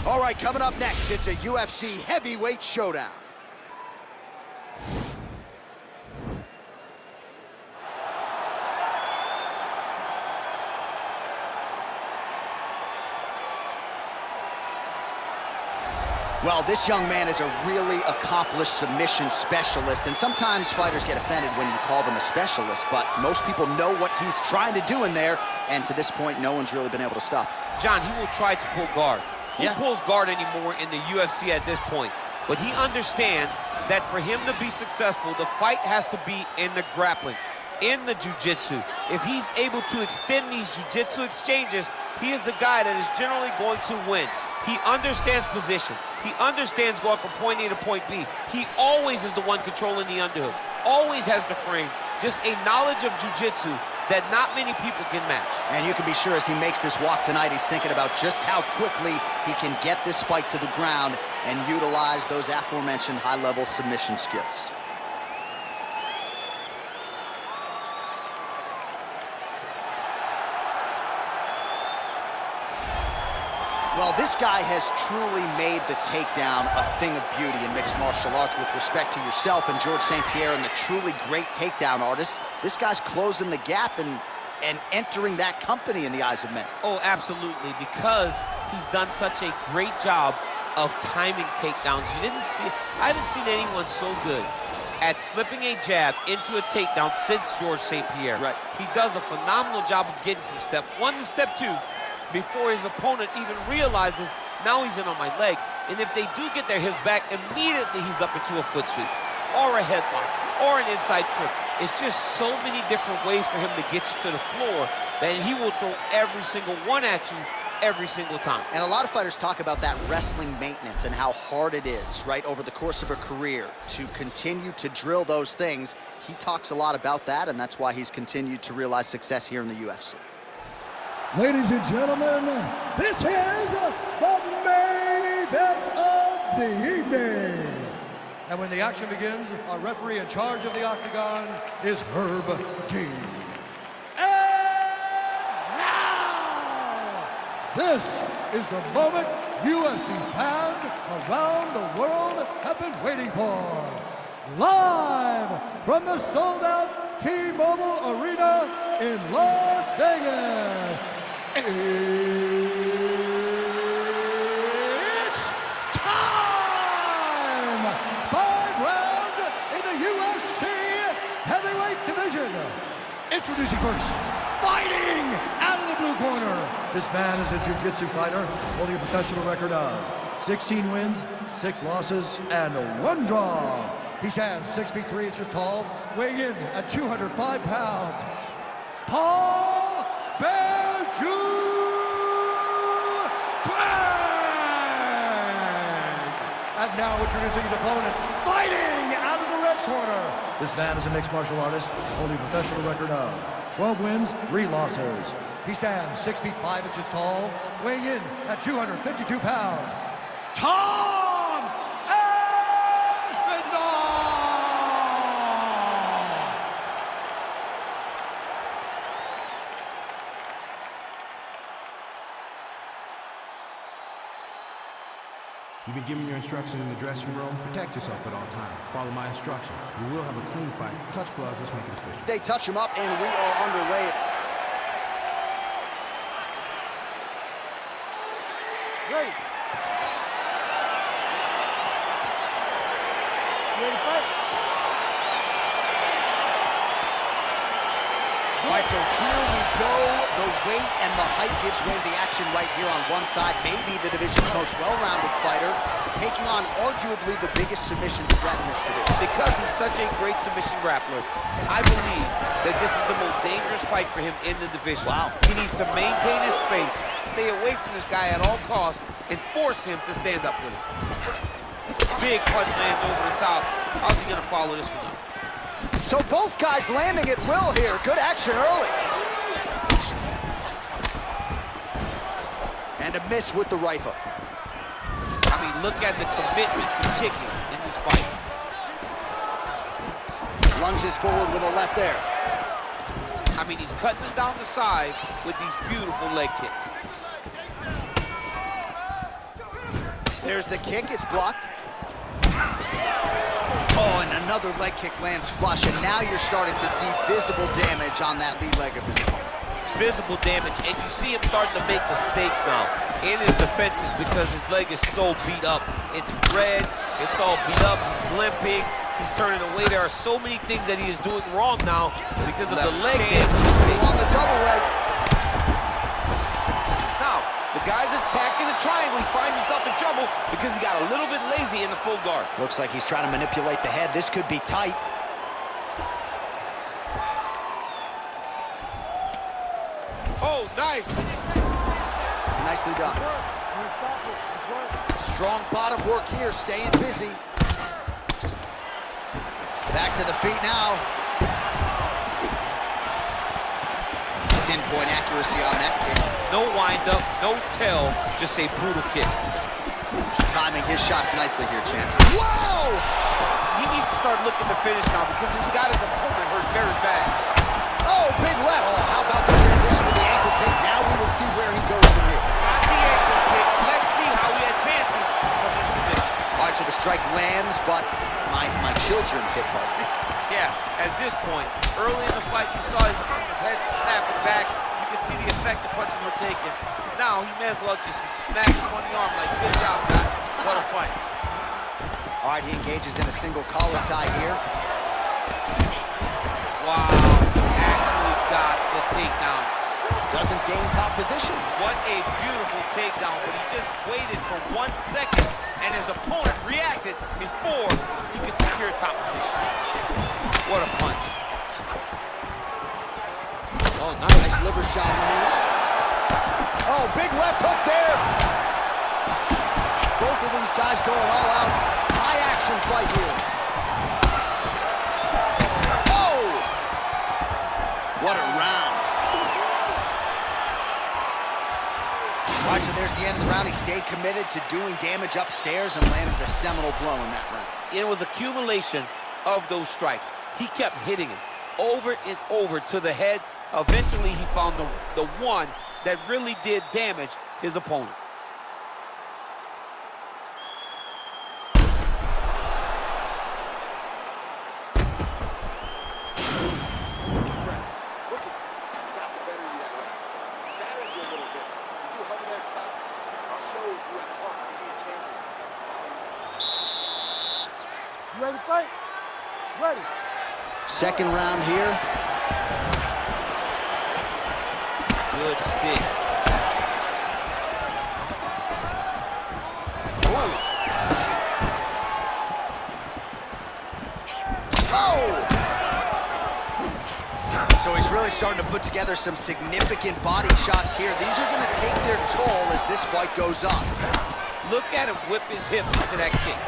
All right, coming up next, it's a UFC heavyweight showdown. Well, this young man is a really accomplished submission specialist, and sometimes fighters get offended when you call them a specialist, but most people know what he's trying to do in there, and to this point, no one's really been able to stop him. John, he will try to pull guard. Who pulls guard anymore in the UFC at this point? But he understands that for him to be successful, the fight has to be in the grappling, in the jiu-jitsu. If he's able to extend these jiu-jitsu exchanges, he is the guy that is generally going to win. He understands position. He understands going from point A to point B. He always is the one controlling the underhook. Always has the frame. Just a knowledge of jiu-jitsu that not many people can match. And you can be sure as he makes this walk tonight, he's thinking about just how quickly he can get this fight to the ground and utilize those aforementioned high-level submission skills. Well, this guy has truly made the takedown a thing of beauty in mixed martial arts. With respect to yourself and George St. Pierre and the truly great takedown artists, this guy's closing the gap and entering that company in the eyes of many. Oh, absolutely, because he's done such a great job of timing takedowns. I haven't seen anyone so good at slipping a jab into a takedown since George St. Pierre. Right. He does a phenomenal job of getting from step one to step two before his opponent even realizes now he's in on my leg. And if they do get their hips back, immediately he's up into a foot sweep or a headlock or an inside trip. It's just so many different ways for him to get you to the floor that he will throw every single one at you every single time. And a lot of fighters talk about that wrestling maintenance and how hard it is, right, over the course of a career to continue to drill those things. He talks a lot about that, and that's why he's continued to realize success here in the UFC. Ladies and gentlemen, this is the main event of the evening. And when the action begins, our referee in charge of the octagon is Herb Dean. And now, this is the moment UFC fans around the world have been waiting for. Live from the sold-out T-Mobile Arena in Las Vegas. It's time! 5 rounds in the UFC heavyweight division. Introducing first, fighting out of the blue corner. This man is a jiu-jitsu fighter holding a professional record of 16 wins, 6 losses, and 1 draw. He stands 6 feet 3 inches tall, weighing in at 205 pounds. Paul Berju Craig! And now introducing his opponent, fighting out of the red corner. This man is a mixed martial artist, holding a professional record of 12 wins, 3 losses. He stands 6 feet 5 inches tall, weighing in at 252 pounds. Tom Aspinall! You've been given your instructions in the dressing room. Protect yourself at all times. Follow my instructions. We will have a clean fight. Touch gloves, let's make it official. They touch him up, and we are underway. Ready. Ready to fight? All right, so here we go. The weight and the height gives way to the action right here on one side. Maybe the division's most well-rounded fighter, taking on arguably the biggest submission threat in this division. Because he's such a great submission grappler, I believe that this is the most dangerous fight for him in the division. Wow. He needs to maintain his space, stay away from this guy at all costs, and force him to stand up with him. Big punch lands over the top. How's he gonna follow this one up? So both guys landing at will here. Good action early. And a miss with the right hook. I mean, look at the commitment to chicken in this fight. Lunges forward with a left there. I mean, he's cutting it down the side with these beautiful leg kicks. There's the kick, it's blocked. Oh, and another leg kick lands flush, and now you're starting to see visible damage on that lead leg of his opponent. Visible damage, and you see him starting to make mistakes now in his defenses because his leg is so beat up. It's red, it's all beat up, he's limping, he's turning away. There are so many things that he is doing wrong now because of the leg damage. On the double leg. Now, the guy's attacking the triangle. He finds himself in trouble because he got a little bit lazy in the full guard. Looks like he's trying to manipulate the head. This could be tight. Oh, nice. Nicely done. Strong bottom work here, staying busy. Back to the feet now. Pinpoint accuracy on that kick. No wind-up, no tell, just a brutal kick. Timing his shots nicely here, champs. Whoa! He needs to start looking to finish now because he's got his opponent hurt very bad. Oh, big left. Oh, how about the transition to the ankle pick? Now we will see where he goes from here. Got the ankle kick. Let's see how he advances from this position. All right, so the strike lands, but my children hit hard. Yeah, at this point, early in the fight, you saw his head snapping back. You could see the effect the punches were taking. Now, he may as well just smack him on the arm like, good job, guy. What a fight. All right, he engages in a single collar tie here. Wow, actually got the takedown. Doesn't gain top position. What a beautiful takedown, but he just waited for 1 second, and his opponent reacted before he could secure top position. What a punch. Oh, Nice liver shot lands. Oh, big left hook there. Both of these guys going all out. High action fight here. Oh! What a round. All right, so there's the end of the round. He stayed committed to doing damage upstairs and landed a seminal blow in that round. It was accumulation of those strikes. He kept hitting him over and over to the head. Eventually, he found the one that really did damage his opponent. Ready to fight? Ready. Second round here. Good stick. So he's really starting to put together some significant body shots here. These are going to take their toll as this fight goes on. Look at him whip his hip into that kick.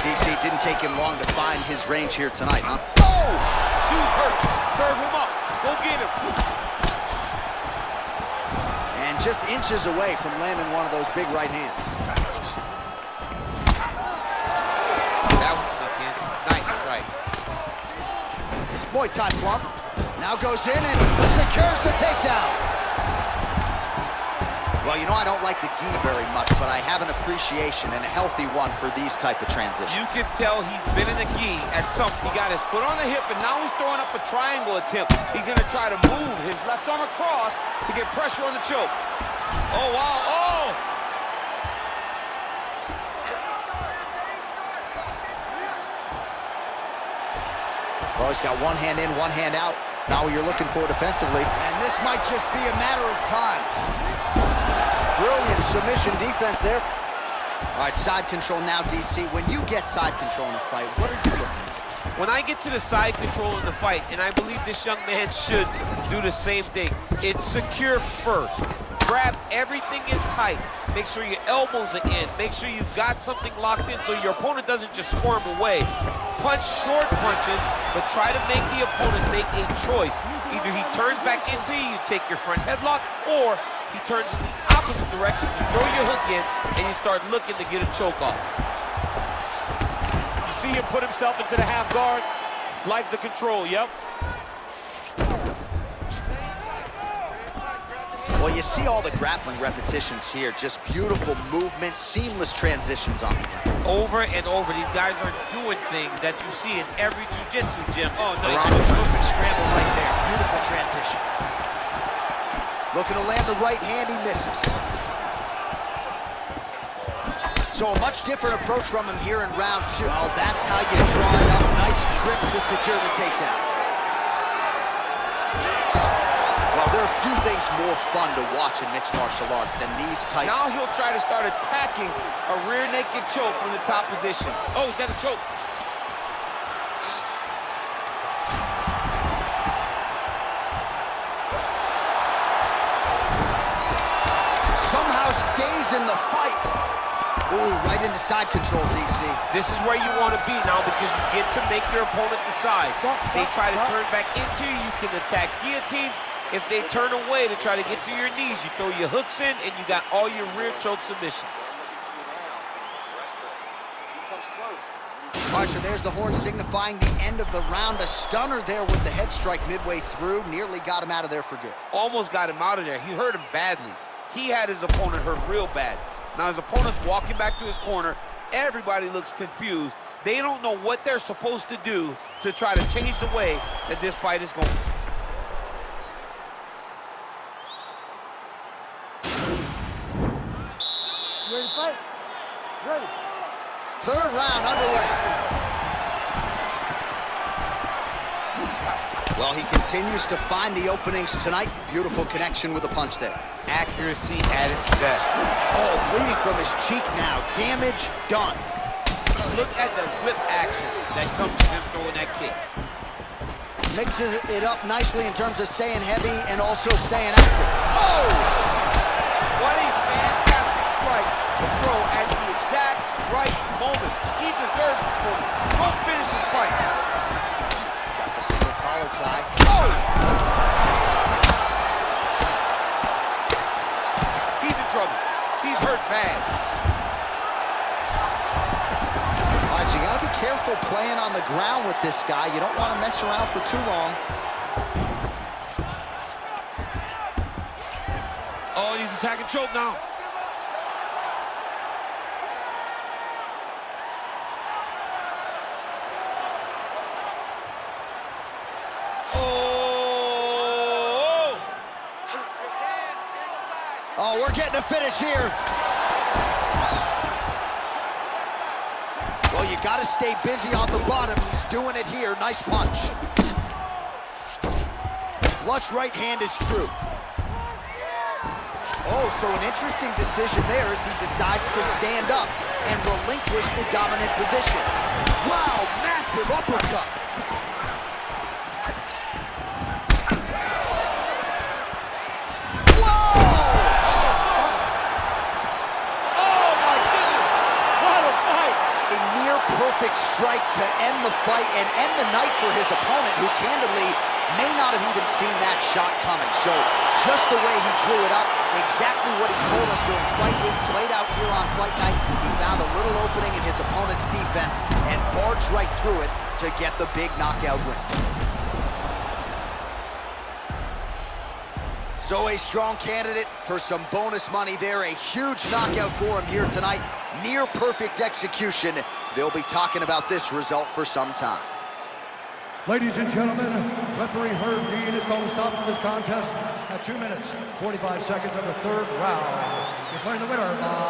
DC didn't take him long to find his range here tonight, huh? Oh! Dude's hurt. Serve him up. Go get him. And just inches away from landing one of those big right hands. That was snuck in. Nice strike. Muay Thai plump. Now goes in and secures the takedown. Well, you know, I don't like the gi very much, but I have an appreciation and a healthy one for these type of transitions. You can tell he's been in the gi at some. He got his foot on the hip, and now he's throwing up a triangle attempt. He's going to try to move his left arm across to get pressure on the choke. Oh, wow. Oh! Well, he's got one hand in, one hand out. Now what you're looking for defensively. And this might just be a matter of time. Brilliant submission defense there. All right, side control now, DC. When you get side control in a fight, what are you looking at? When I get to the side control in the fight, and I believe this young man should do the same thing, it's secure first. Grab everything in tight. Make sure your elbows are in. Make sure you've got something locked in so your opponent doesn't just squirm away. Punch short punches, but try to make the opponent make a choice. Either he turns back into you, you take your front headlock, or he turns in the opposite direction, you throw your hook in, and you start looking to get a choke off. You see him put himself into the half guard, likes the control, yep. Well, Well, you see all the grappling repetitions here. Just beautiful movement, seamless transitions on the ground. Over and over, these guys are doing things that you see in every jiu-jitsu gym. Oh, nice. Around a perfect scramble right there. Beautiful transition. Looking to land the right hand, he misses. So a much different approach from him here in round 2. Oh, that's how you draw it up. Nice trip to secure the takedown. Well, there are a few things more fun to watch in mixed martial arts than these type. Now he'll try to start attacking a rear naked choke from the top position. Oh, he's got a choke. Somehow stays in the fight. Ooh, right into side control, DC. This is where you want to be now because you get to make your opponent decide. They try to turn back into you, you can attack guillotine. If they turn away to try to get to your knees, you throw your hooks in and you got all your rear choke submissions. All right, so there's the horn signifying the end of the round. A stunner there with the head strike midway through. Nearly got him out of there for good. Almost got him out of there. He hurt him badly. He had his opponent hurt real bad. Now his opponent's walking back to his corner. Everybody looks confused. They don't know what they're supposed to do to try to change the way that this fight is going. Ready to fight? Ready. Third round underway. Well, he continues to find the openings tonight. Beautiful connection with a punch there. Accuracy at its best. Oh, bleeding from his cheek now. Damage done. Look at the whip action that comes from him throwing that kick. Mixes it up nicely in terms of staying heavy and also staying active. Oh! What a fantastic strike to throw at the exact right moment. He deserves this moment. Go finish his fight. Got the single collar tie. Oh! He's in trouble. He's hurt bad. All right, so you got to be careful playing on the ground with this guy. You don't want to mess around for too long. Oh, he's attacking choke now. Oh, we're getting a finish here. Well, you got to stay busy on the bottom. He's doing it here. Nice punch. Flush right hand is true. Oh, so an interesting decision there as he decides to stand up and relinquish the dominant position. Wow, massive uppercut. Perfect strike to end the fight and end the night for his opponent, who candidly may not have even seen that shot coming. So just the way he drew it up, exactly what he told us during fight week, played out here on fight night. He found a little opening in his opponent's defense and barged right through it to get the big knockout win. So a strong candidate for some bonus money there. A huge knockout for him here tonight. Near perfect execution. They'll be talking about this result for some time. Ladies and gentlemen, referee Herb Dean is going to stop this contest at 2 minutes, 45 seconds of the third round. Declaring the winner by